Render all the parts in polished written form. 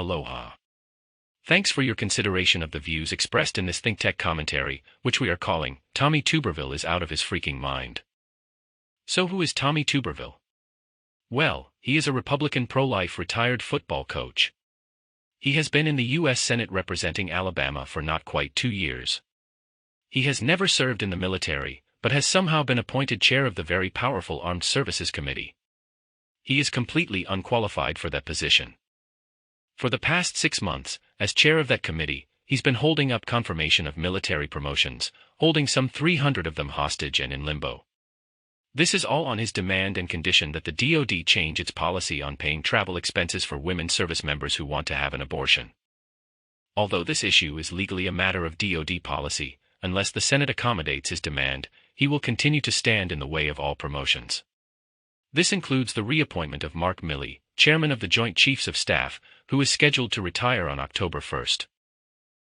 Aloha. Thanks for your consideration of the views expressed in this ThinkTech commentary, which we are calling, Tommy Tuberville is out of his freaking mind. So who is Tommy Tuberville? Well, he is a Republican pro-life retired football coach. He has been in the U.S. Senate representing Alabama for not quite 2 years. He has never served in the military, but has somehow been appointed chair of the very powerful Armed Services Committee. He is completely unqualified for that position. For the past 6 months, as chair of that committee, he's been holding up confirmation of military promotions, holding some 300 of them hostage and in limbo. This is all on his demand and condition that the DoD change its policy on paying travel expenses for women service members who want to have an abortion. Although this issue is legally a matter of DoD policy, unless the Senate accommodates his demand, he will continue to stand in the way of all promotions. This includes the reappointment of Mark Milley, chairman of the Joint Chiefs of Staff, who is scheduled to retire on October 1st.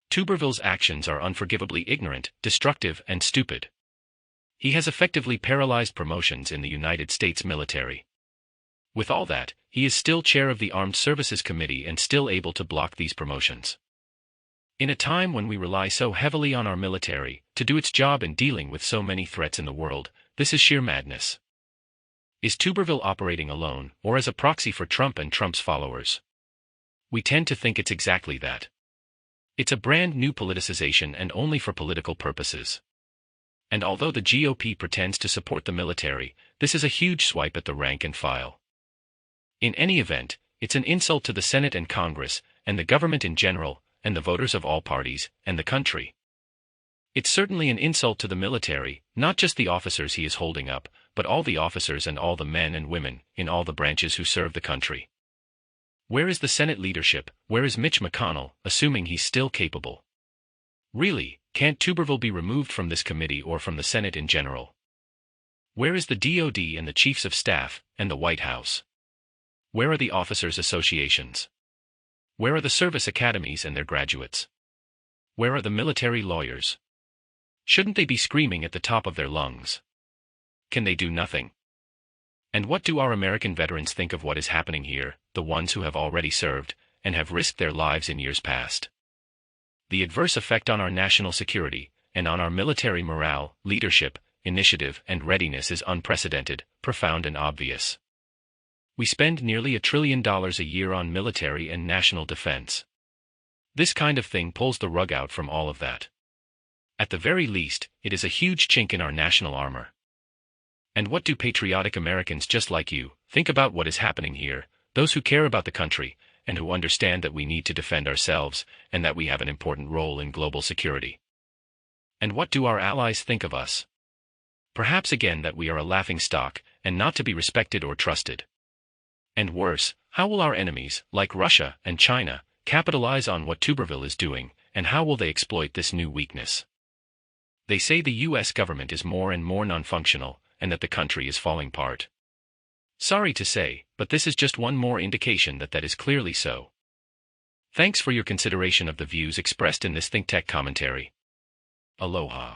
Tuberville's actions are unforgivably ignorant, destructive, and stupid. He has effectively paralyzed promotions in the United States military. With all that, he is still chair of the Armed Services Committee and still able to block these promotions. In a time when we rely so heavily on our military to do its job in dealing with so many threats in the world, this is sheer madness. Is Tuberville operating alone, or as a proxy for Trump and Trump's followers? We tend to think it's exactly that. It's a brand new politicization and only for political purposes. And although the GOP pretends to support the military, this is a huge swipe at the rank and file. In any event, it's an insult to the Senate and Congress, and the government in general, and the voters of all parties, and the country. It's certainly an insult to the military, not just the officers he is holding up, but all the officers and all the men and women, in all the branches who serve the country. Where is the Senate leadership? Where is Mitch McConnell, assuming he's still capable? Really, can't Tuberville be removed from this committee or from the Senate in general? Where is the DoD and the Chiefs of Staff, and the White House? Where are the officers' associations? Where are the service academies and their graduates? Where are the military lawyers? Shouldn't they be screaming at the top of their lungs? Can they do nothing? And what do our American veterans think of what is happening here, the ones who have already served, and have risked their lives in years past? The adverse effect on our national security, and on our military morale, leadership, initiative, and readiness is unprecedented, profound and obvious. We spend nearly $1 trillion a year on military and national defense. This kind of thing pulls the rug out from all of that. At the very least, it is a huge chink in our national armor. And what do patriotic Americans just like you think about what is happening here, those who care about the country, and who understand that we need to defend ourselves, and that we have an important role in global security? And what do our allies think of us? Perhaps again that we are a laughingstock, and not to be respected or trusted. And worse, how will our enemies, like Russia and China, capitalize on what Tuberville is doing, and how will they exploit this new weakness? They say the U.S. government is more and more non-functional, and that the country is falling apart. Sorry to say, but this is just one more indication that that is clearly so. Thanks for your consideration of the views expressed in this ThinkTech commentary. Aloha.